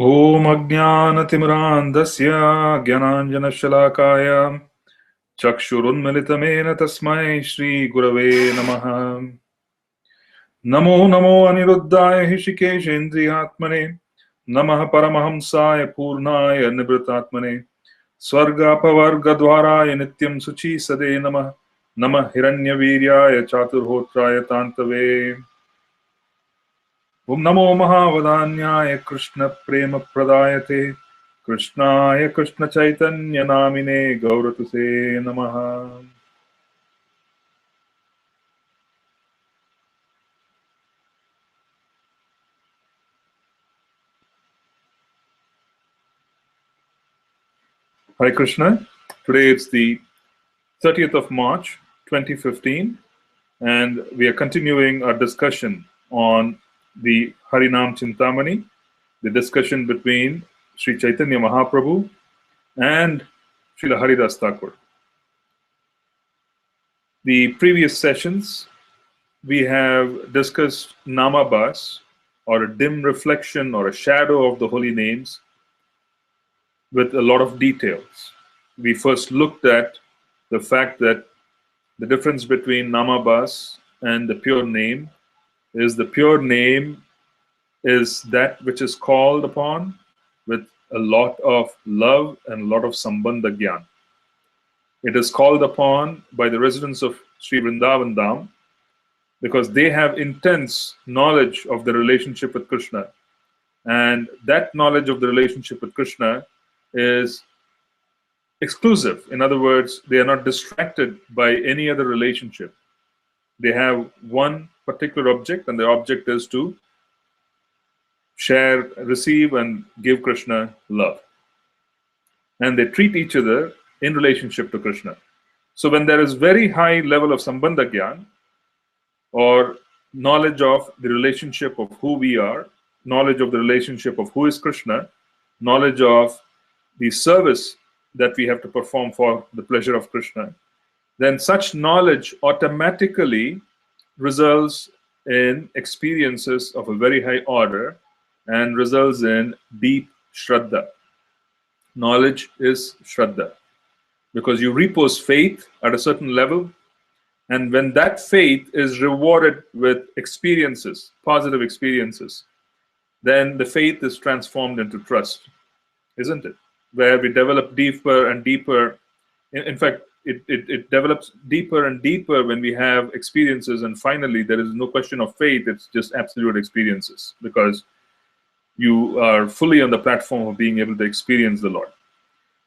Om Ajnanatimirandasya Gyananjanashalaakaya Chakshurunmilitamena Tasmai Shri Gurave Namaha. Namo Namo Aniruddhaya Hishikeshendriyatmane Namaha Paramahamsaya Purnaya Nibritatmane Swargapavargadvaraya Nityam Suchi Sade Namah Namah Hiranyaviryaya Chaturhotraya Tantave. Om Namo Mahavadanyaya Krishna Prema Pradayate Krishnaya Krishna Chaitanya Namine Gauratuse Namaha. Hare Krishna. Today it's the 30th of March 2015 and we are continuing our discussion on the Harinam Cintamani, the discussion between Sri Chaitanya Mahaprabhu and Srila Haridas Thakur. The previous sessions we have discussed Namabhas, or a dim reflection or a shadow of the holy names, with a lot of details. We first looked at the fact that the difference between Namabhas and the pure name is the pure name is that which is called upon with a lot of love and a lot of Sambandha Gyan. It is called upon by the residents of Sri Vrindavan Dham because they have intense knowledge of the relationship with Krishna. And that knowledge of the relationship with Krishna is exclusive. In other words, they are not distracted by any other relationship. They have one particular object, and the object is to share, receive, and give Krishna love. And they treat each other in relationship to Krishna. So when there is very high level of Sambandha Gyan, or knowledge of the relationship of who we are, knowledge of the relationship of who is Krishna, knowledge of the service that we have to perform for the pleasure of Krishna, then such knowledge automatically results in experiences of a very high order and results in deep Shraddha. Knowledge is Shraddha because you repose faith at a certain level, and when that faith is rewarded with experiences, positive experiences, then the faith is transformed into trust, isn't it? Where we develop deeper and deeper. In fact, it develops deeper and deeper when we have experiences, and finally there is no question of faith, it's just absolute experiences because you are fully on the platform of being able to experience the Lord.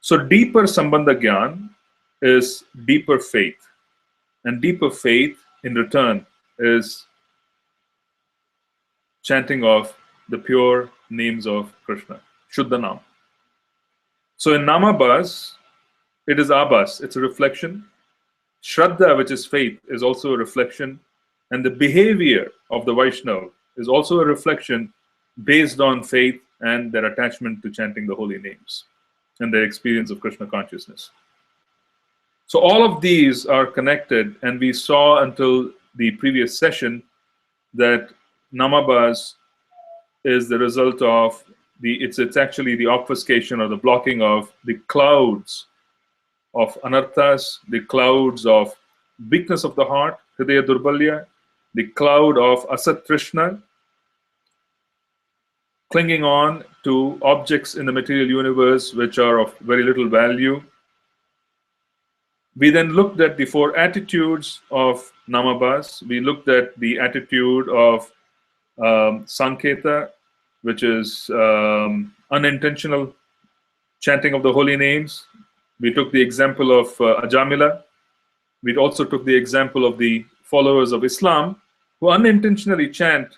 So deeper Sambandha Gyan is deeper faith, and deeper faith in return is chanting of the pure names of Krishna, Shuddha Nam. So in Namabhas, it is Abhas, it's a reflection. Shraddha, which is faith, is also a reflection. And the behavior of the Vaishnava is also a reflection based on faith and their attachment to chanting the holy names and their experience of Krishna consciousness. So all of these are connected, and we saw until the previous session that Namabhas is the result of it's actually the obfuscation or the blocking of the clouds of anarthas, the clouds of weakness of the heart, hridaya durbalya, the cloud of asat trishna, clinging on to objects in the material universe which are of very little value. We then looked at the four attitudes of Namabhas. We looked at the attitude of Sanketa, which is unintentional chanting of the holy names. We took the example of Ajamila. We also took the example of the followers of Islam who unintentionally chant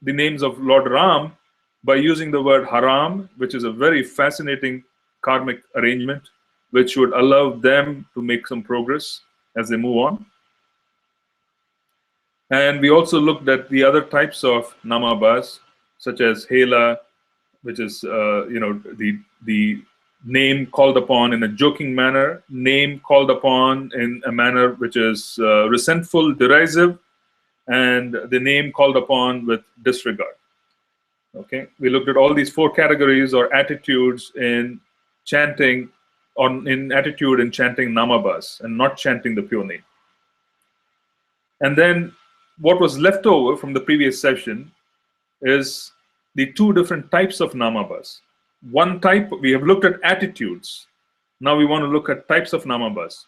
the names of Lord Ram by using the word haram, which is a very fascinating karmic arrangement, which would allow them to make some progress as they move on. And we also looked at the other types of Namabhas, such as Hela, which is the name called upon in a joking manner, name called upon in a manner which is resentful, derisive, and the name called upon with disregard. Okay, we looked at all these four categories or attitudes in chanting, in attitude in chanting Namabas and not chanting the pure name. And then what was left over from the previous session is the two different types of Namabas. One type, we have looked at attitudes. Now we want to look at types of Namabas.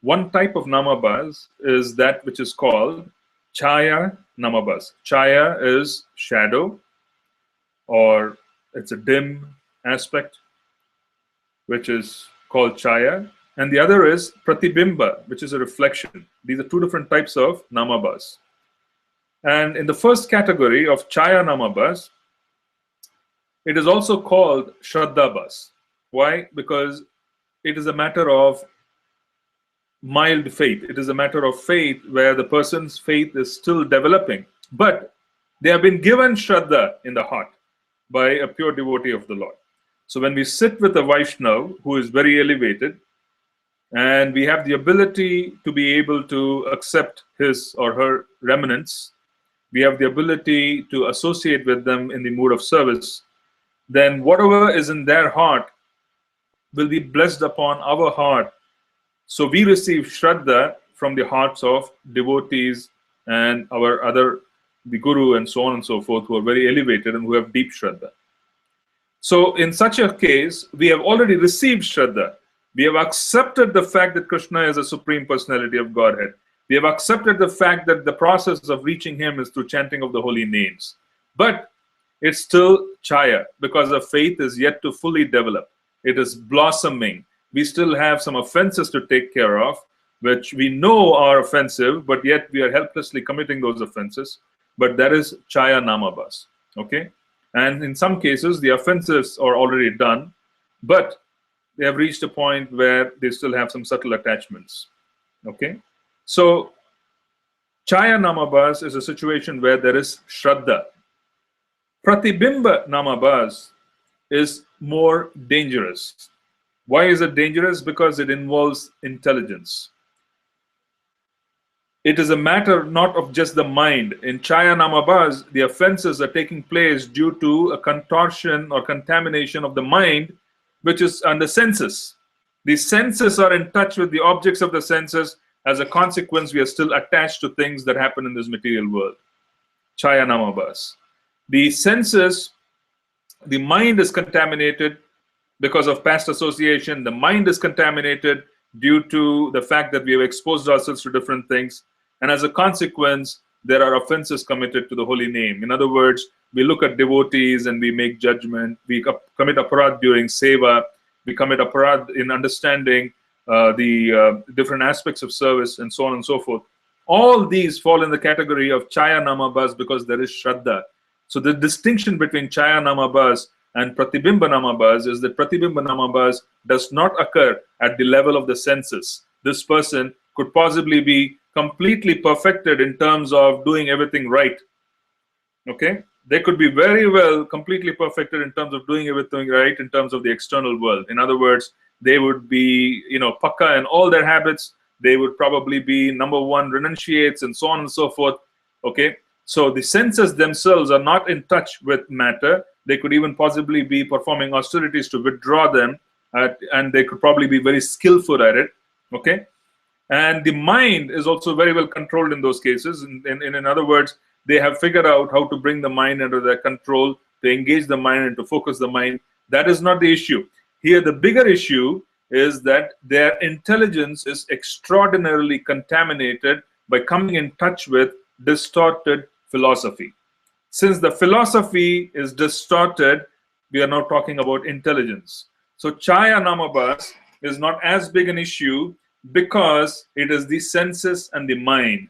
One type of Namabas is that which is called Chaya Namabas. Chaya is shadow, or it's a dim aspect, which is called Chaya. And the other is Pratibimba, which is a reflection. These are two different types of Namabas. And in the first category of Chaya Namabas, it is also called Shraddhabas. Why? Because it is a matter of mild faith. It is a matter of faith where the person's faith is still developing, but they have been given Shraddha in the heart by a pure devotee of the Lord. So when we sit with a Vaishnav who is very elevated, and we have the ability to be able to accept his or her remnants, we have the ability to associate with them in the mood of service, then whatever is in their heart will be blessed upon our heart. So we receive Shraddha from the hearts of devotees and our other, the Guru and so on and so forth, who are very elevated and who have deep Shraddha. So in such a case, we have already received Shraddha. We have accepted the fact that Krishna is a Supreme Personality of Godhead. We have accepted the fact that the process of reaching Him is through chanting of the holy names. But it's still Chaya, because our faith is yet to fully develop. It is blossoming. We still have some offenses to take care of, which we know are offensive, but yet we are helplessly committing those offenses. But that is Chaya Namabas. Okay? And in some cases, the offenses are already done, but they have reached a point where they still have some subtle attachments. Okay? So, Chaya Namabas is a situation where there is Shraddha. Pratibimba Namabas is more dangerous. Why is it dangerous? Because it involves intelligence. It is a matter not of just the mind. In Chaya Namabas, the offenses are taking place due to a contortion or contamination of the mind, which is on the senses. The senses are in touch with the objects of the senses. As a consequence, we are still attached to things that happen in this material world. Chaya Namabas. The senses, the mind is contaminated because of past association. The mind is contaminated due to the fact that we have exposed ourselves to different things. And as a consequence, there are offenses committed to the holy name. In other words, we look at devotees and we make judgment. We commit aparadh during seva. We commit aparadh in understanding the different aspects of service and so on and so forth. All these fall in the category of Chaya Namabas because there is Shraddha. So the distinction between Chaya Namabas and Pratibimba Namabas is that Pratibimba Namabas does not occur at the level of the senses. This person could possibly be completely perfected in terms of doing everything right. Okay? They could be very well completely perfected in terms of doing everything right in terms of the external world. In other words, they would be, pakka in all their habits. They would probably be number one renunciates and so on and so forth. Okay? So the senses themselves are not in touch with matter. They could even possibly be performing austerities to withdraw them, and they could probably be very skillful at it. Okay? And the mind is also very well controlled in those cases. In other words, they have figured out how to bring the mind under their control, to engage the mind and to focus the mind. That is not the issue. Here, the bigger issue is that their intelligence is extraordinarily contaminated by coming in touch with distorted philosophy. Since the philosophy is distorted, we are now talking about intelligence. So Chaya Namabas is not as big an issue because it is the senses and the mind.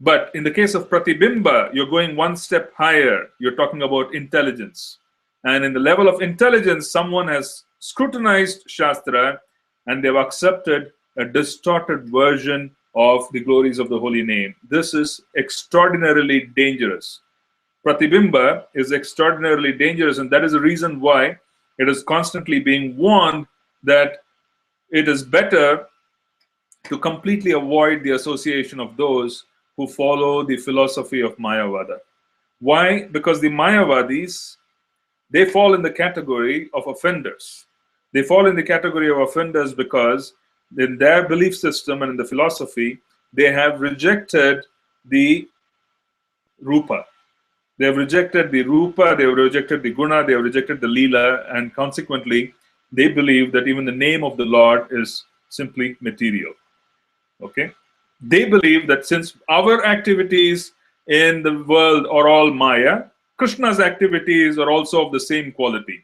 But in the case of Pratibimba, you're going one step higher. You're talking about intelligence. And in the level of intelligence, someone has scrutinized Shastra and they've accepted a distorted version of the glories of the holy name. This is extraordinarily dangerous. Pratibimba is extraordinarily dangerous, and that is the reason why it is constantly being warned that it is better to completely avoid the association of those who follow the philosophy of Mayavada. Why? Because the Mayavadis, they fall in the category of offenders. They fall in the category of offenders because in their belief system and in the philosophy, they have rejected the Rupa. They have rejected the Rupa, they have rejected the Guna, they have rejected the Leela, and consequently, they believe that even the name of the Lord is simply material. Okay? They believe that since our activities in the world are all Maya, Krishna's activities are also of the same quality.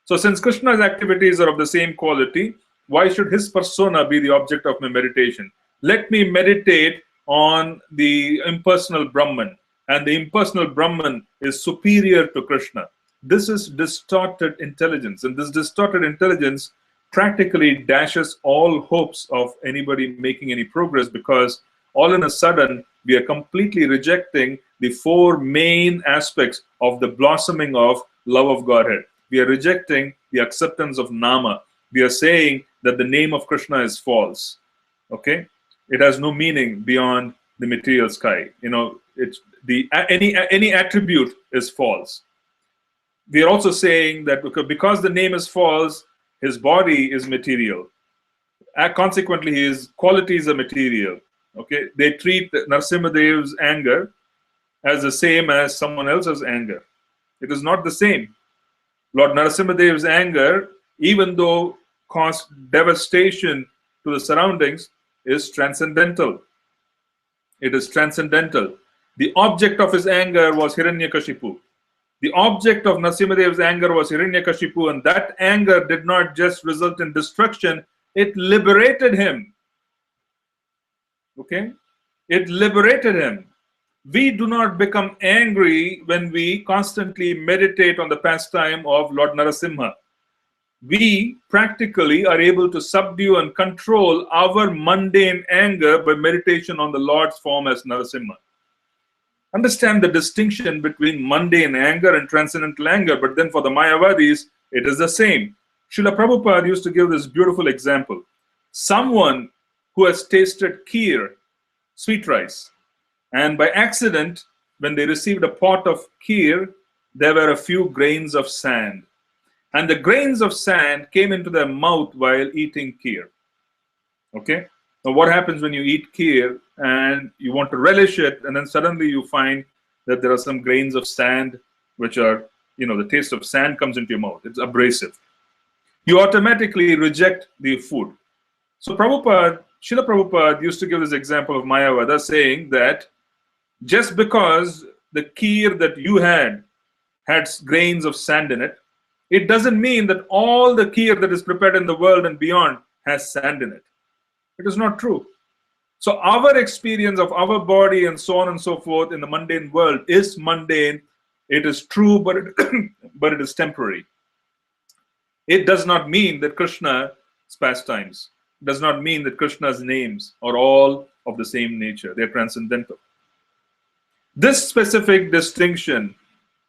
So, since Krishna's activities are of the same quality, why should his persona be the object of my meditation? Let me meditate on the impersonal Brahman, and the impersonal Brahman is superior to Krishna. This is distorted intelligence, and this distorted intelligence practically dashes all hopes of anybody making any progress, because all in a sudden we are completely rejecting the four main aspects of the blossoming of love of Godhead. We are rejecting the acceptance of Nama. We are saying that the name of Krishna is false. Okay, it has no meaning beyond the material sky. It's any attribute is false. We are also saying that because the name is false, his body is material. Consequently, his qualities are material. Okay, they treat Narasimhadev's anger as the same as someone else's anger. It is not the same. Lord Narasimhadev's anger, even though caused devastation to the surroundings, is transcendental. It is transcendental. The object of his anger was Hiranyakashipu. The object of Narasimhadev's anger was Hiranyakashipu, and that anger did not just result in destruction, it liberated him. Okay? It liberated him. We do not become angry when we constantly meditate on the pastime of Lord Narasimha. We practically are able to subdue and control our mundane anger by meditation on the Lord's form as Narasimha. Understand the distinction between mundane anger and transcendental anger, but then for the Mayavadis, it is the same. Srila Prabhupada used to give this beautiful example. Someone who has tasted kheer, sweet rice, and by accident, when they received a pot of kheer, there were a few grains of sand. And the grains of sand came into their mouth while eating kheer. Okay? Now, what happens when you eat kheer and you want to relish it, and then suddenly you find that there are some grains of sand which are, the taste of sand comes into your mouth. It's abrasive. You automatically reject the food. So Srila Prabhupada used to give this example of Mayavada, saying that just because the kheer that you had grains of sand in it, it doesn't mean that all the kheer that is prepared in the world and beyond has sand in it. It is not true. So our experience of our body and so on and so forth in the mundane world is mundane. It is true, but it is temporary. It does not mean that Krishna's pastimes, does not mean that Krishna's names are all of the same nature. They're transcendental. This specific distinction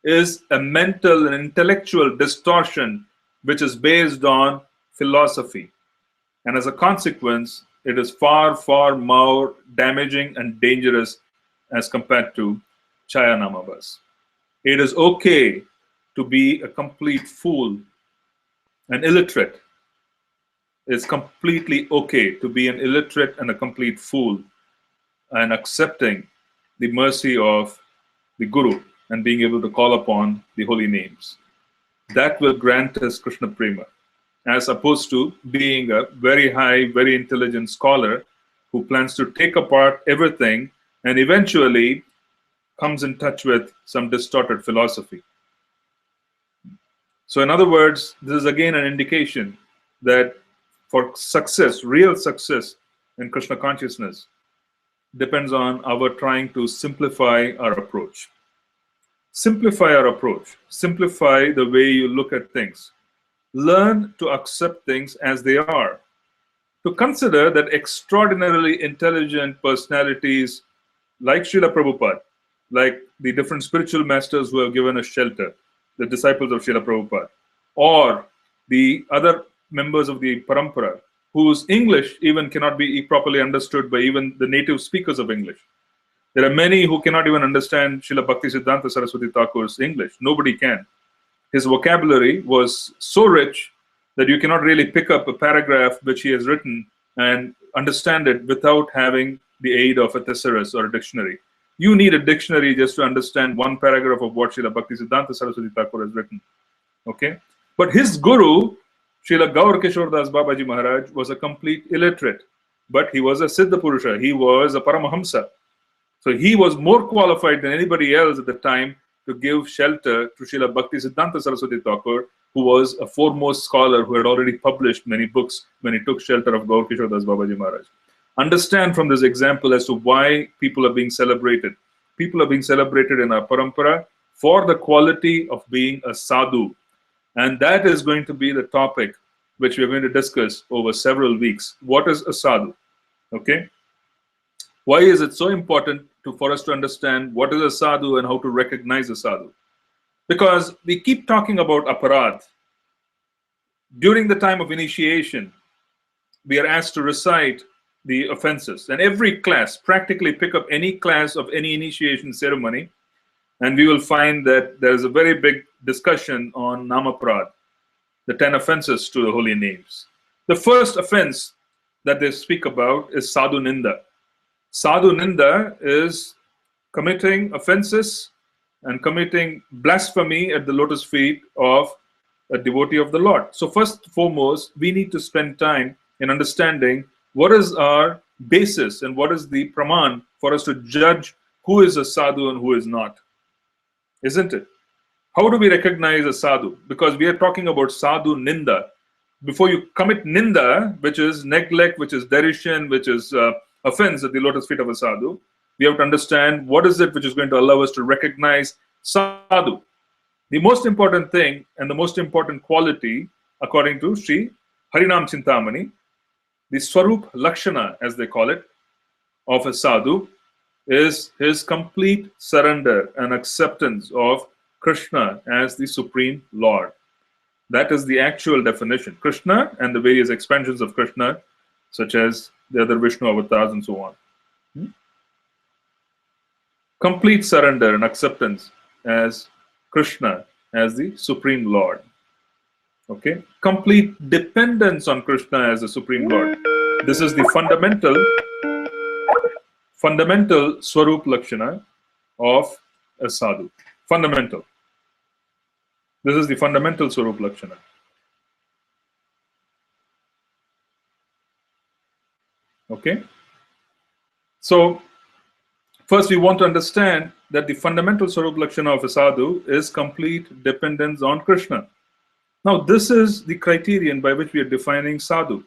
is a mental and intellectual distortion which is based on philosophy. And as a consequence, it is far, far more damaging and dangerous as compared to Chayanamavas. It is okay to be a complete fool, an illiterate. It's completely okay to be an illiterate and a complete fool, and accepting the mercy of the Guru and being able to call upon the holy names. That will grant us Krishna Prema, as opposed to being a very high, very intelligent scholar who plans to take apart everything and eventually comes in touch with some distorted philosophy. So in other words, this is again an indication that for success, real success in Krishna consciousness, depends on our trying to simplify our approach. Simplify our approach. Simplify the way you look at things. Learn to accept things as they are. To consider that extraordinarily intelligent personalities like Srila Prabhupada, like the different spiritual masters who have given us shelter, the disciples of Srila Prabhupada, or the other members of the Parampara, whose English even cannot be properly understood by even the native speakers of English. There are many who cannot even understand Srila Bhaktisiddhanta Saraswati Thakur's English. Nobody can. His vocabulary was so rich that you cannot really pick up a paragraph which he has written and understand it without having the aid of a thesaurus or a dictionary. You need a dictionary just to understand one paragraph of what Srila Bhaktisiddhanta Saraswati Thakur has written. Okay? But his guru, Srila Gaur Kishore Das Babaji Maharaj, was a complete illiterate. But he was a Siddha Purusha. He was a Paramahamsa. So he was more qualified than anybody else at the time to give shelter to Srila Bhaktisiddhanta Saraswati Thakur, who was a foremost scholar who had already published many books when he took shelter of Gaur Kishore Das Babaji Maharaj. Understand from this example as to why people are being celebrated. People are being celebrated in our parampara for the quality of being a sadhu. And that is going to be the topic which we are going to discuss over several weeks. What is a sadhu? Okay? Why is it so important for us to understand what is a sadhu and how to recognize a sadhu? Because we keep talking about aparadh. During the time of initiation, we are asked to recite the offenses. And every class, practically pick up any class of any initiation ceremony, and we will find that there is a very big discussion on namaprad, the 10 offenses to the holy names. The first offense that they speak about is sadhu ninda. Sadhu ninda is committing offenses and committing blasphemy at the lotus feet of a devotee of the Lord. So first and foremost, we need to spend time in understanding what is our basis and what is the praman for us to judge who is a sadhu and who is not. Isn't it? How do we recognize a sadhu? Because we are talking about sadhu ninda. Before you commit ninda, which is neglect, which is derision, which is offense at the lotus feet of a sadhu, we have to understand what is it which is going to allow us to recognize sadhu. The most important thing and the most important quality, according to Sri Harinam Cintamani, the Swarup Lakshana, as they call it, of a sadhu, is his complete surrender and acceptance of Krishna as the Supreme Lord. That is the actual definition. Krishna and the various expansions of Krishna, such as the other Vishnu avatars and so on. Complete surrender and acceptance as Krishna as the Supreme Lord. Okay? Complete dependence on Krishna as the Supreme Lord. This is the fundamental Swarup Lakshana of a sadhu. Fundamental. This is the fundamental Swarup Lakshana. Okay? So, first we want to understand that the fundamental Swarup Lakshana of a sadhu is complete dependence on Krishna. Now, this is the criterion by which we are defining sadhu.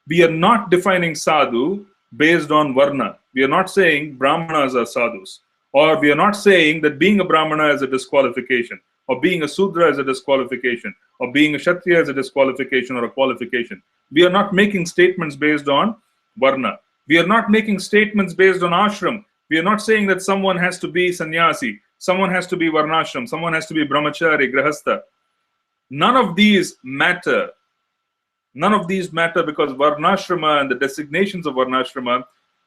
We are not defining sadhu based on varna. We are not saying brahmanas are sadhus. Or we are not saying that being a brahmana is a disqualification. Or being a sudra is a disqualification. Or being a kshatriya is a disqualification or a qualification. We are not making statements based on varna. We are not making statements based on ashram. We are not saying that someone has to be sannyasi, someone has to be varnashram, someone has to be brahmachari, grahastha. None of these matter. None of these matter because varnashrama and the designations of varnashrama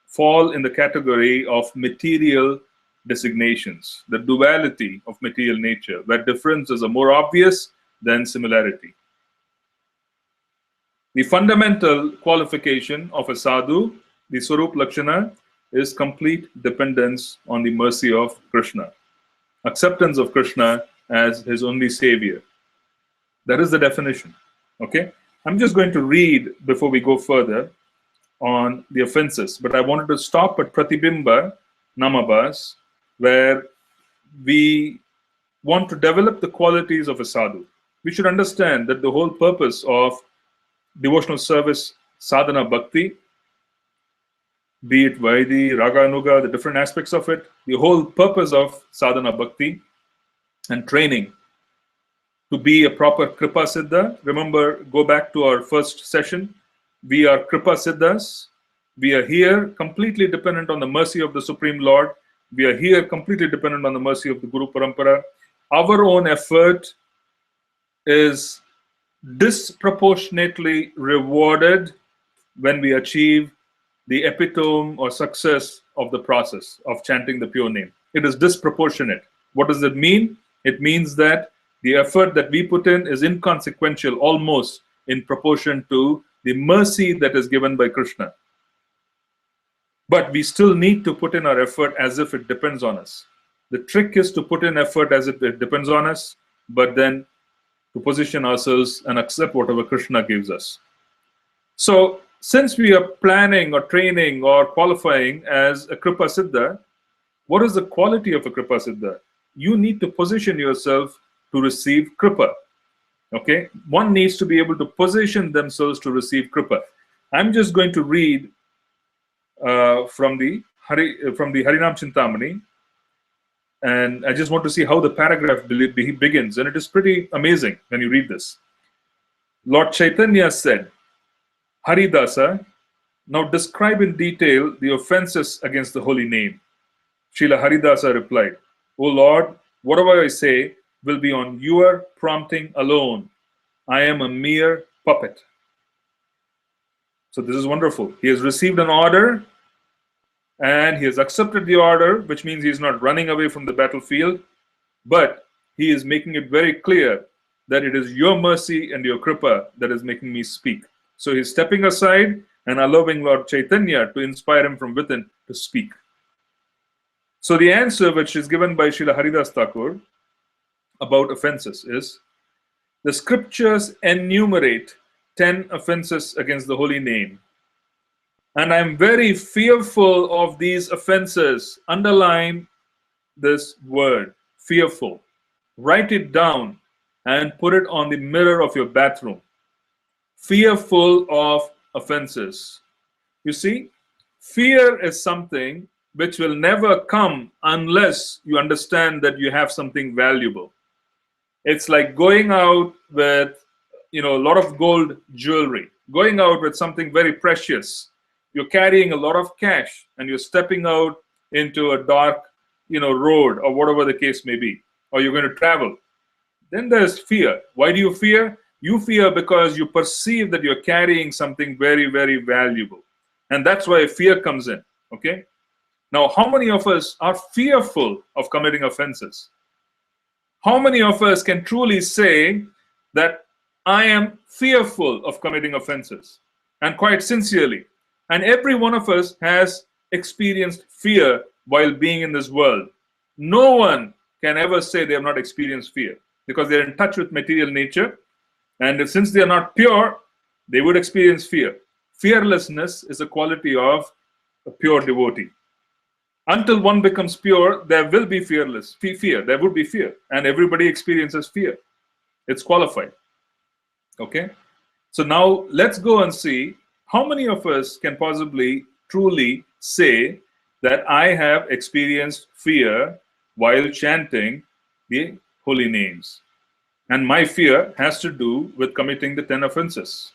fall in the category of material designations, the duality of material nature, where differences are more obvious than similarity. The fundamental qualification of a sadhu, the Swarup Lakshana, is complete dependence on the mercy of Krishna, acceptance of Krishna as his only savior. That is the definition. Okay? I'm just going to read before we go further on the offenses, but I wanted to stop at Pratibimba Namabas, where we want to develop the qualities of a sadhu. We should understand that the whole purpose of devotional service, sadhana bhakti, be it Vaidhi, Raga Anuga, the different aspects of it, the whole purpose of sadhana bhakti and training to be a proper Kripa Siddha. Remember, go back to our first session. We are Kripa Siddhas. We are here completely dependent on the mercy of the Supreme Lord. We are here completely dependent on the mercy of the Guru Parampara. Our own effort is disproportionately rewarded when we achieve the epitome or success of the process of chanting the pure name. It is disproportionate. What does it mean? It means that the effort that we put in is inconsequential, almost in proportion to the mercy that is given by Krishna. But we still need to put in our effort as if it depends on us. The trick is to put in effort as if it depends on us, but then to position ourselves and accept whatever Krishna gives us. So, since we are planning or training or qualifying as a Kripa Siddha, what is the quality of a Kripa Siddha? You need to position yourself to receive Kripa. Okay? One needs to be able to position themselves to receive Kripa. I'm just going to read from the Harinam Cintamani, and I just want to see how the paragraph begins, and it is pretty amazing when you read this. Lord Chaitanya said, Haridasa, now describe in detail the offenses against the holy name. Srila Haridasa replied, O Lord, whatever I say will be on your prompting alone. I am a mere puppet. So this is wonderful. He has received an order and he has accepted the order, which means he is not running away from the battlefield, but he is making it very clear that it is your mercy and your kripa that is making me speak. So he's stepping aside and allowing Lord Chaitanya to inspire him from within to speak. So the answer which is given by Srila Haridas Thakur about offenses is, the scriptures enumerate 10 offenses against the holy name. And I'm very fearful of these offenses. Underline this word, fearful. Write it down and put it on the mirror of your bathroom. Fearful of offenses. You see, fear is something which will never come unless you understand that you have something valuable. It's like going out with, a lot of gold jewelry, going out with something very precious. You're carrying a lot of cash and you're stepping out into a dark, road or whatever the case may be, or you're going to travel. Then there's fear. Why do you fear? You fear because you perceive that you're carrying something very, very valuable. And that's why fear comes in. Okay? Now, how many of us are fearful of committing offenses? How many of us can truly say that I am fearful of committing offenses? And quite sincerely. And every one of us has experienced fear while being in this world. No one can ever say they have not experienced fear because they're in touch with material nature. And since they are not pure, they would experience fear. Fearlessness is a quality of a pure devotee. Until one becomes pure, there will be fear. There would be fear. And everybody experiences fear. It's qualified. Okay? So now let's go and see how many of us can possibly truly say that I have experienced fear while chanting the holy names. And my fear has to do with committing the 10 offenses.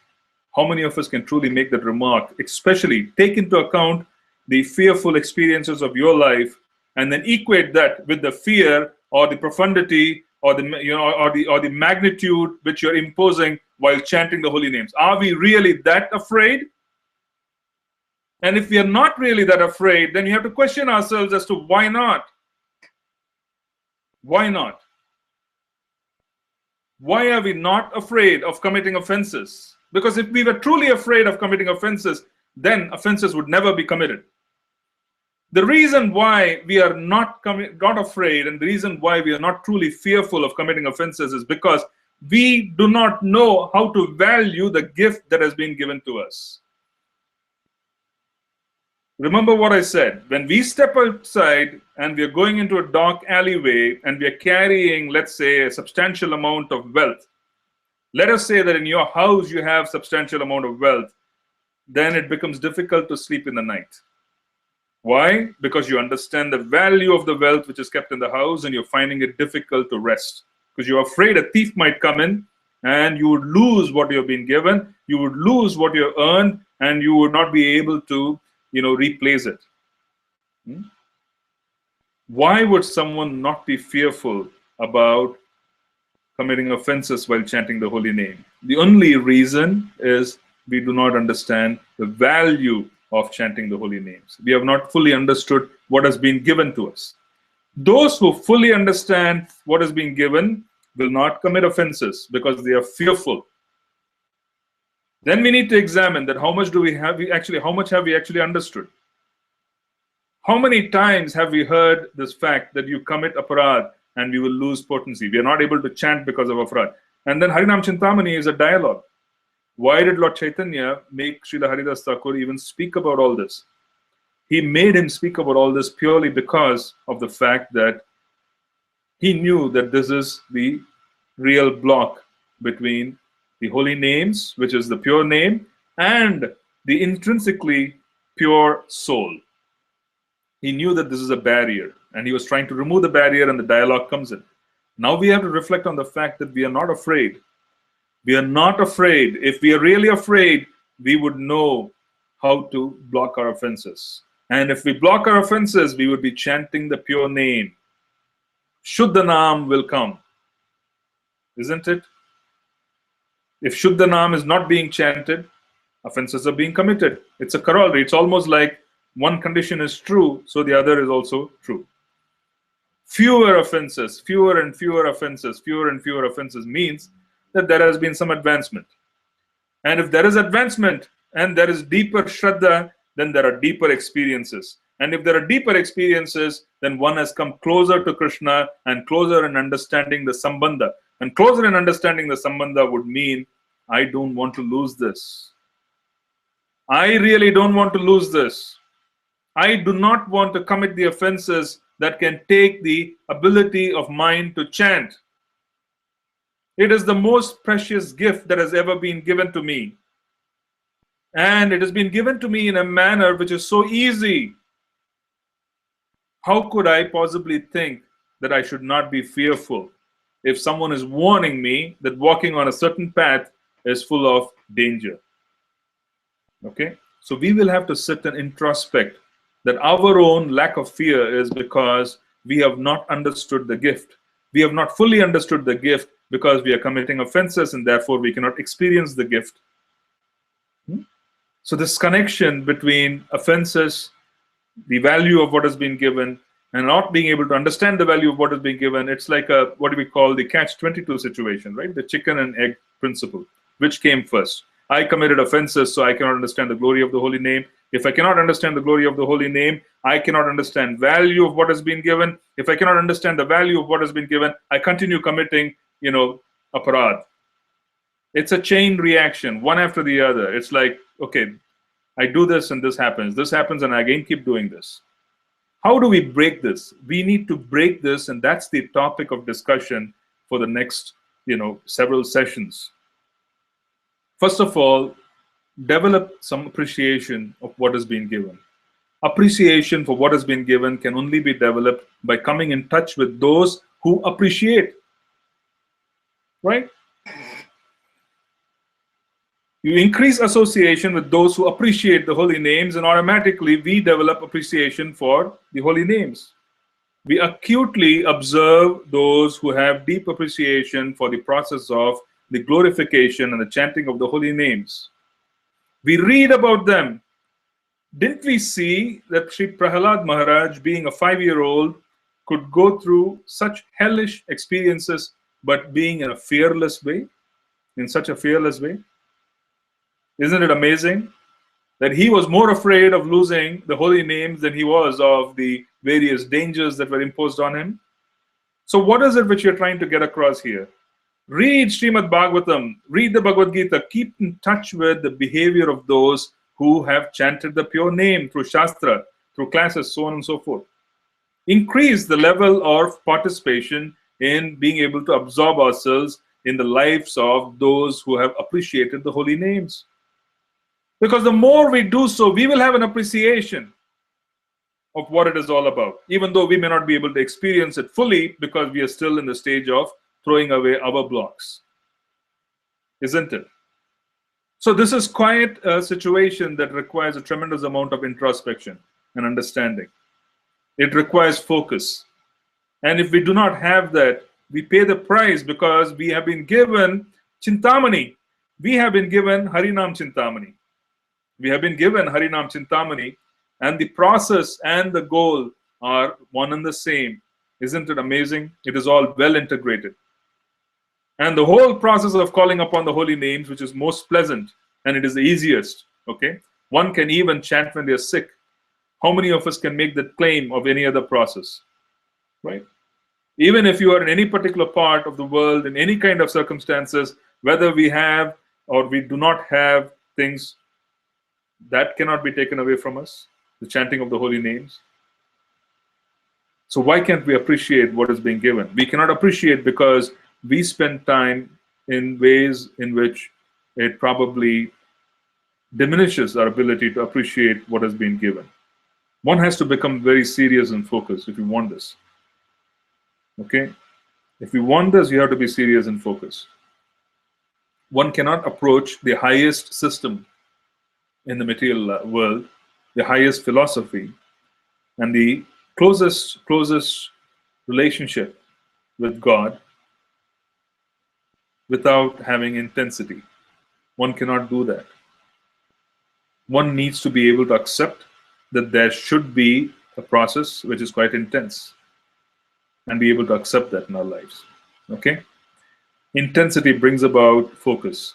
How many of us can truly make that remark, especially take into account the fearful experiences of your life and then equate that with the fear or the profundity or the magnitude which you're imposing while chanting the holy names? Are we really that afraid? And if we are not really that afraid, then you have to question ourselves as to why not? Why not? Why are we not afraid of committing offenses? Because if we were truly afraid of committing offenses, then offenses would never be committed. The reason why we are not afraid and the reason why we are not truly fearful of committing offenses is because we do not know how to value the gift that has been given to us. Remember what I said. When we step outside and we are going into a dark alleyway and we are carrying, let's say, a substantial amount of wealth. Let us say that in your house you have substantial amount of wealth. Then it becomes difficult to sleep in the night. Why? Because you understand the value of the wealth which is kept in the house and you're finding it difficult to rest. Because you're afraid a thief might come in and you would lose what you've been given, you would lose what you earned, and you would not be able to replace it. Why would someone not be fearful about committing offenses while chanting the holy name? The only reason is we do not understand the value of chanting the holy names. We have not fully understood what has been given to us. Those who fully understand what has been given will not commit offenses because they are fearful. Then we need to examine that how much have we actually understood? How many times have we heard this fact that you commit aparad and we will lose potency? We are not able to chant because of aparad. And then Harinam Cintamani is a dialogue. Why did Lord Chaitanya make Srila Haridas Thakur even speak about all this? He made him speak about all this purely because of the fact that he knew that this is the real block between the holy names, which is the pure name, and the intrinsically pure soul. He knew that this is a barrier, and he was trying to remove the barrier, and the dialogue comes in. Now we have to reflect on the fact that we are not afraid. We are not afraid. If we are really afraid, we would know how to block our offenses. And if we block our offenses, we would be chanting the pure name. Shuddha Naam will come. Isn't it? If Shuddha Naam is not being chanted, offenses are being committed. It's a corollary. It's almost like one condition is true, so the other is also true. Fewer offenses, fewer and fewer offenses, fewer and fewer offenses means that there has been some advancement. And if there is advancement and there is deeper Shraddha, then there are deeper experiences. And if there are deeper experiences, then one has come closer to Krishna and closer in understanding the Sambandha. And closer in understanding the Sambandha would mean, I don't want to lose this. I really don't want to lose this. I do not want to commit the offenses that can take the ability of mine to chant. It is the most precious gift that has ever been given to me. And it has been given to me in a manner which is so easy. How could I possibly think that I should not be fearful if someone is warning me that walking on a certain path is full of danger? Okay? So we will have to sit and introspect that our own lack of fear is because we have not understood the gift. We have not fully understood the gift because we are committing offenses and therefore we cannot experience the gift. So this connection between offenses, the value of what has been given, and not being able to understand the value of what has been given, it's like a, what do we call, the catch-22 situation, right? The chicken and egg principle. Which came first? I committed offenses, so I cannot understand the glory of the holy name. If I cannot understand the glory of the holy name, I cannot understand value of what has been given. If I cannot understand the value of what has been given, I continue committing, aparad. It's a chain reaction, one after the other. It's like, okay, I do this and this happens, and I again keep doing this. How do we break this? We need to break this, and that's the topic of discussion for the next, several sessions. First of all, develop some appreciation of what has been given. Appreciation for what has been given can only be developed by coming in touch with those who appreciate. Right? You increase association with those who appreciate the holy names, and automatically we develop appreciation for the holy names. We acutely observe those who have deep appreciation for the process of the glorification and the chanting of the holy names. We read about them. Didn't we see that Sri Prahalad Maharaj, being a 5-year-old, could go through such hellish experiences, but being in a fearless way, in such a fearless way? Isn't it amazing that he was more afraid of losing the holy names than he was of the various dangers that were imposed on him? So what is it which you're trying to get across here? Read Srimad Bhagavatam, read the Bhagavad Gita, keep in touch with the behavior of those who have chanted the pure name through Shastra, through classes, so on and so forth. Increase the level of participation in being able to absorb ourselves in the lives of those who have appreciated the holy names. Because the more we do so, we will have an appreciation of what it is all about, even though we may not be able to experience it fully because we are still in the stage of throwing away our blocks. Isn't it? So this is quite a situation that requires a tremendous amount of introspection and understanding. It requires focus. And if we do not have that, we pay the price because we have been given Cintamani. We have been given Harinam Cintamani. We have been given Harinam Cintamani, and the process and the goal are one and the same. Isn't it amazing? It is all well integrated. And the whole process of calling upon the holy names, which is most pleasant and it is the easiest, okay? One can even chant when they are sick. How many of us can make that claim of any other process, right? Even if you are in any particular part of the world, in any kind of circumstances, whether we have or we do not have things, that cannot be taken away from us, the chanting of the holy names. So why can't we appreciate what is being given? We cannot appreciate because we spend time in ways in which it probably diminishes our ability to appreciate what has been given. One has to become very serious and focused if you want this. Okay? If you want this, you have to be serious and focused. One cannot approach the highest system in the material world, the highest philosophy, and the closest relationship with God without having intensity. One cannot do that. One needs to be able to accept that there should be a process which is quite intense and be able to accept that in our lives. Okay? Intensity brings about focus.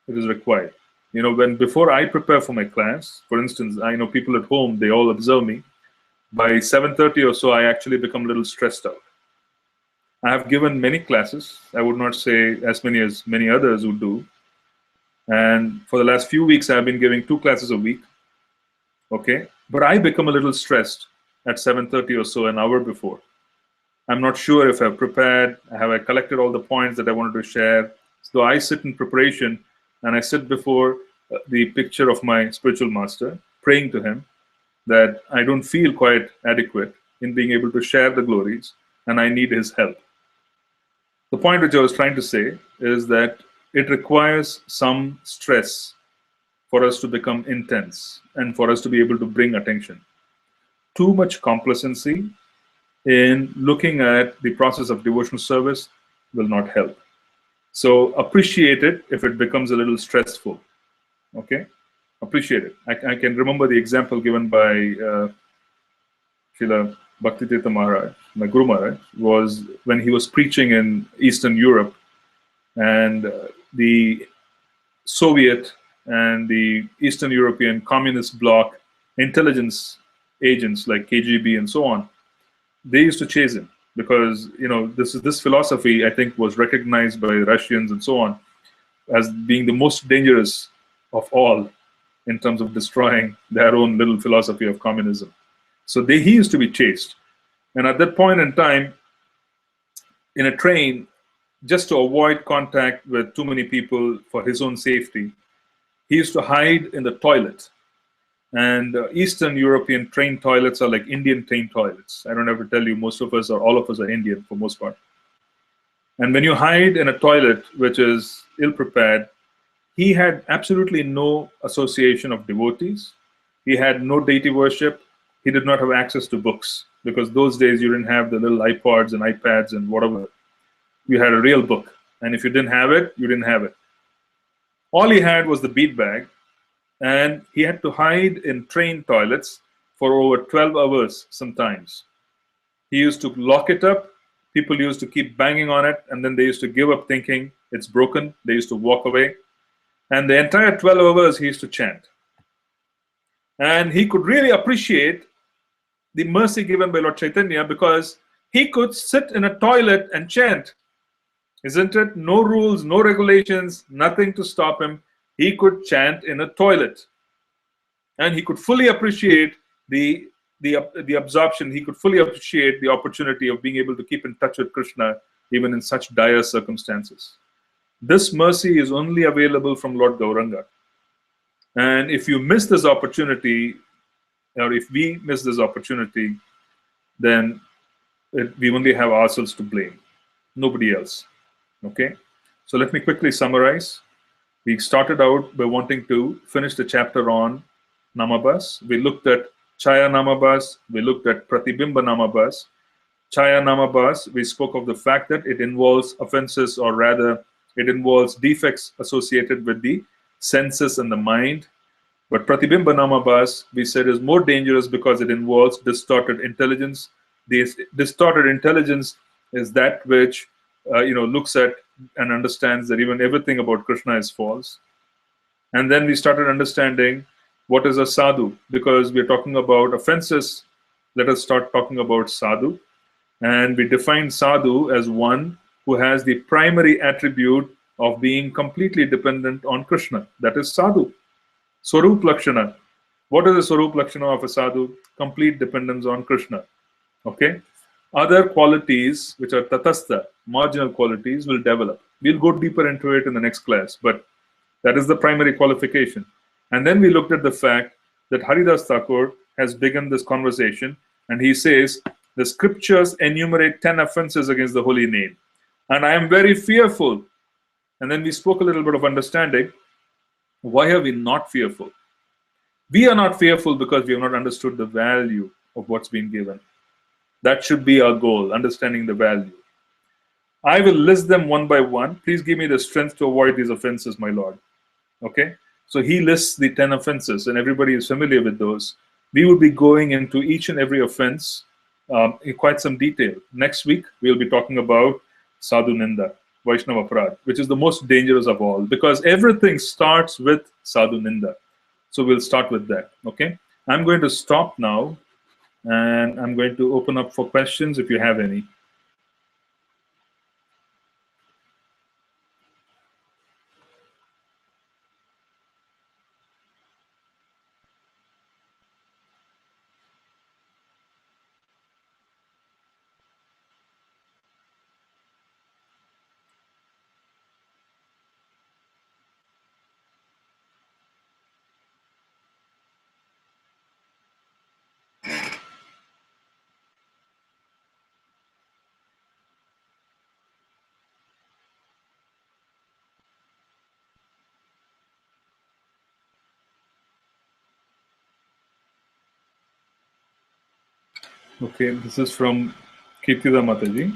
It is required. You know, before I prepare for my class, for instance, I know people at home, they all observe me. By 7:30 or so, I actually become a little stressed out. I have given many classes. I would not say as many others would do. And for the last few weeks, I've been giving 2 classes a week. Okay? But I become a little stressed at 7:30 or so, an hour before. I'm not sure if I've prepared, have I collected all the points that I wanted to share. So I sit in preparation and I sit before the picture of my spiritual master, praying to him that I don't feel quite adequate in being able to share the glories and I need his help. The point which I was trying to say is that it requires some stress for us to become intense and for us to be able to bring attention. Too much complacency in looking at the process of devotional service will not help. So appreciate it if it becomes a little stressful. Okay? Appreciate it. I can remember the example given by Srila Bhaktitirtha Maharaj, my Guru Maharaj, was when he was preaching in Eastern Europe, and the Soviet and the Eastern European communist bloc intelligence agents like KGB and so on, they used to chase him because, you know, this philosophy, I think, was recognized by Russians and so on as being the most dangerous of all in terms of destroying their own little philosophy of communism. So he used to be chased. And at that point in time, in a train, just to avoid contact with too many people for his own safety, he used to hide in the toilet. And Eastern European train toilets are like Indian train toilets. I don't have to tell you, most of us or all of us are Indian for most part. And when you hide in a toilet which is ill-prepared, he had absolutely no association of devotees. He had no deity worship. He did not have access to books because those days you didn't have the little iPods and iPads and whatever. You had a real book. And if you didn't have it, you didn't have it. All he had was the bead bag. And he had to hide in train toilets for over 12 hours sometimes. He used to lock it up. People used to keep banging on it, and then they used to give up thinking it's broken. They used to walk away. And the entire 12 hours, he used to chant. And he could really appreciate the mercy given by Lord Chaitanya because he could sit in a toilet and chant. Isn't it? No rules, no regulations, nothing to stop him. He could chant in a toilet. And he could fully appreciate the absorption. He could fully appreciate the opportunity of being able to keep in touch with Krishna even in such dire circumstances. This mercy is only available from Lord Gauranga. And if you miss this opportunity, or if we miss this opportunity, then we only have ourselves to blame, nobody else. Okay? So let me quickly summarize. We started out by wanting to finish the chapter on Namabhas. We looked at Chaya Namabhas. We looked at Pratibimba Namabhas. Chaya Namabhas, we spoke of the fact that it involves offenses, or rather, it involves defects associated with the senses and the mind. But Pratibimba Namabhas, we said, is more dangerous because it involves distorted intelligence. This distorted intelligence is that which looks at and understands that even everything about Krishna is false. And then we started understanding what is a sadhu, because we're talking about offenses. Let us start talking about sadhu. And we define sadhu as one who has the primary attribute of being completely dependent on Krishna. That is sadhu. Swarup Lakshana. What is the Swarup Lakshana of a sadhu? Complete dependence on Krishna. Okay? Other qualities, which are tatastha, marginal qualities, will develop. We'll go deeper into it in the next class, but that is the primary qualification. And then we looked at the fact that Haridas Thakur has begun this conversation, and he says, the scriptures enumerate 10 offenses against the holy name. And I am very fearful. And then we spoke a little bit of understanding. Why are we not fearful? We are not fearful because we have not understood the value of what's been given. That should be our goal, understanding the value. I will list them one by one. Please give me the strength to avoid these offenses, my Lord. Okay? So he lists the 10 offenses, and everybody is familiar with those. We will be going into each and every offense in quite some detail. Next week, we'll be talking about Sadhu Ninda, Vaishnava Aparad, which is the most dangerous of all, because everything starts with Sadhu Ninda. So we'll start with that. Okay? I'm going to stop now, and I'm going to open up for questions if you have any. Okay, this is from Kirtida Mataji.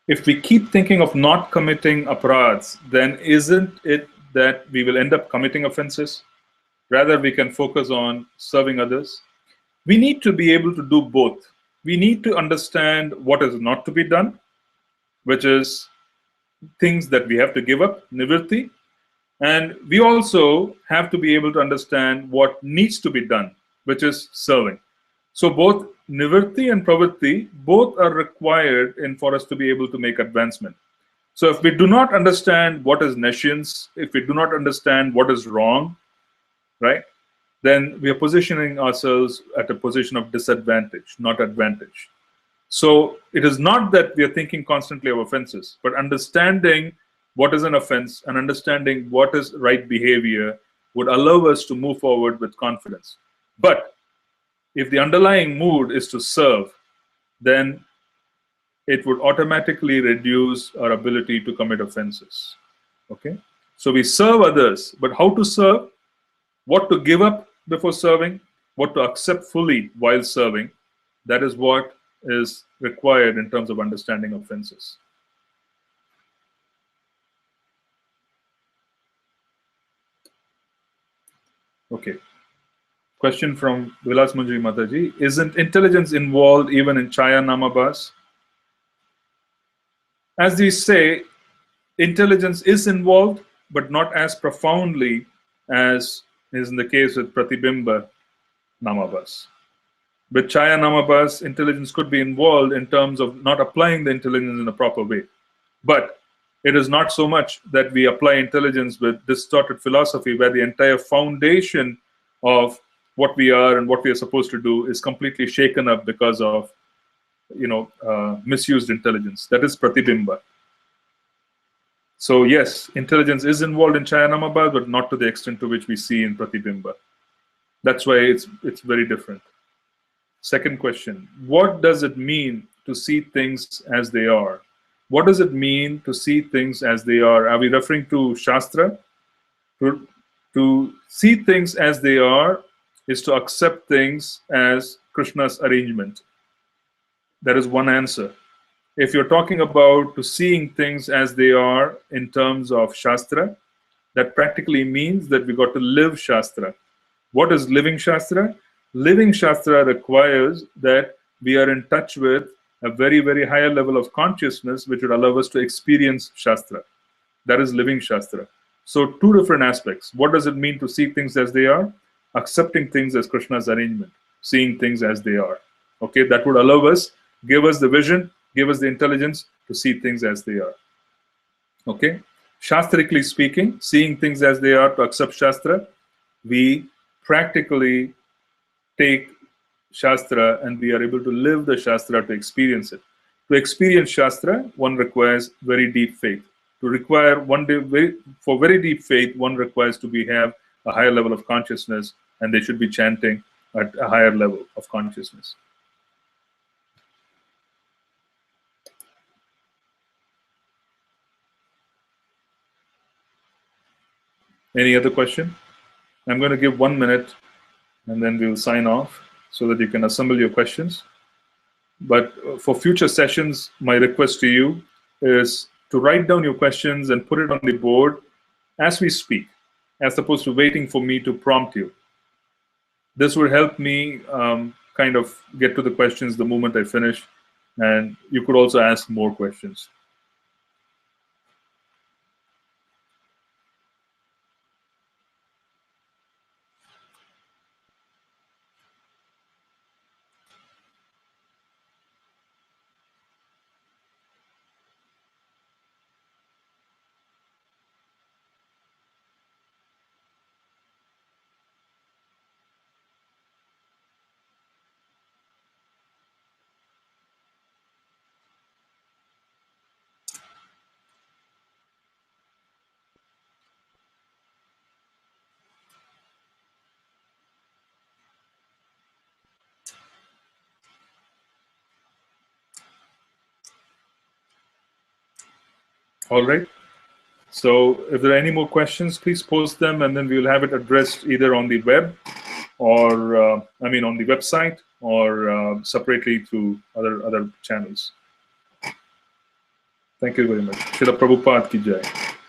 If we keep thinking of not committing aparads, then isn't it that we will end up committing offenses? Rather, we can focus on serving others. We need to be able to do both. We need to understand what is not to be done, which is things that we have to give up, nivritti. And we also have to be able to understand what needs to be done, which is serving. So both nivritti and pravritti, both are required for us to be able to make advancement. So if we do not understand what is nescience, if we do not understand what is wrong, right, then we are positioning ourselves at a position of disadvantage, not advantage. So it is not that we are thinking constantly of offenses, but understanding what is an offense and understanding what is right behavior would allow us to move forward with confidence. But if the underlying mood is to serve, then it would automatically reduce our ability to commit offenses. Okay? So we serve others, but how to serve, what to give up before serving, what to accept fully while serving, that is what is required in terms of understanding offenses. Okay. Question from Vilas Manjari Mataji. Isn't intelligence involved even in Chaya Namabhas? As we say, intelligence is involved, but not as profoundly as is in the case with Pratibimba Namabhas. With Chaya Namabhas, intelligence could be involved in terms of not applying the intelligence in a proper way. But it is not so much that we apply intelligence with distorted philosophy, where the entire foundation of what we are and what we are supposed to do is completely shaken up because of misused intelligence. That is Pratibimba. So yes, intelligence is involved in Chaya Namabhas, but not to the extent to which we see in Pratibimba. That's why it's very different. Second question, what does it mean to see things as they are? What does it mean to see things as they are? Are we referring to Shastra? To see things as they are is to accept things as Krishna's arrangement. That is one answer. If you're talking about to seeing things as they are in terms of Shastra, That practically means that we got to live Shastra. What is living Shastra? Living Shastra requires that we are in touch with a very, very higher level of consciousness, which would allow us to experience Shastra. That is living Shastra. So, two different aspects. What does it mean to see things as they are? Accepting things as Krishna's arrangement, seeing things as they are. Okay, that would allow us, give us the vision, give us the intelligence to see things as they are. Okay, Shastrically speaking, seeing things as they are to accept Shastra, we practically take Shastra and we are able to live the Shastra to experience it. To experience Shastra, one requires very deep faith. To require for very deep faith, one requires to have a higher level of consciousness, and they should be chanting at a higher level of consciousness. Any other question? I'm going to give 1 minute and then we'll sign off so that you can assemble your questions. But for future sessions, my request to you is to write down your questions and put it on the board as we speak, as opposed to waiting for me to prompt you. This would help me kind of get to the questions the moment I finish, and you could also ask more questions. All right. So if there are any more questions, please post them, and then we will have it addressed either on the web or, on the website, or separately through other channels. Thank you very much. Srila Prabhupada ki jai.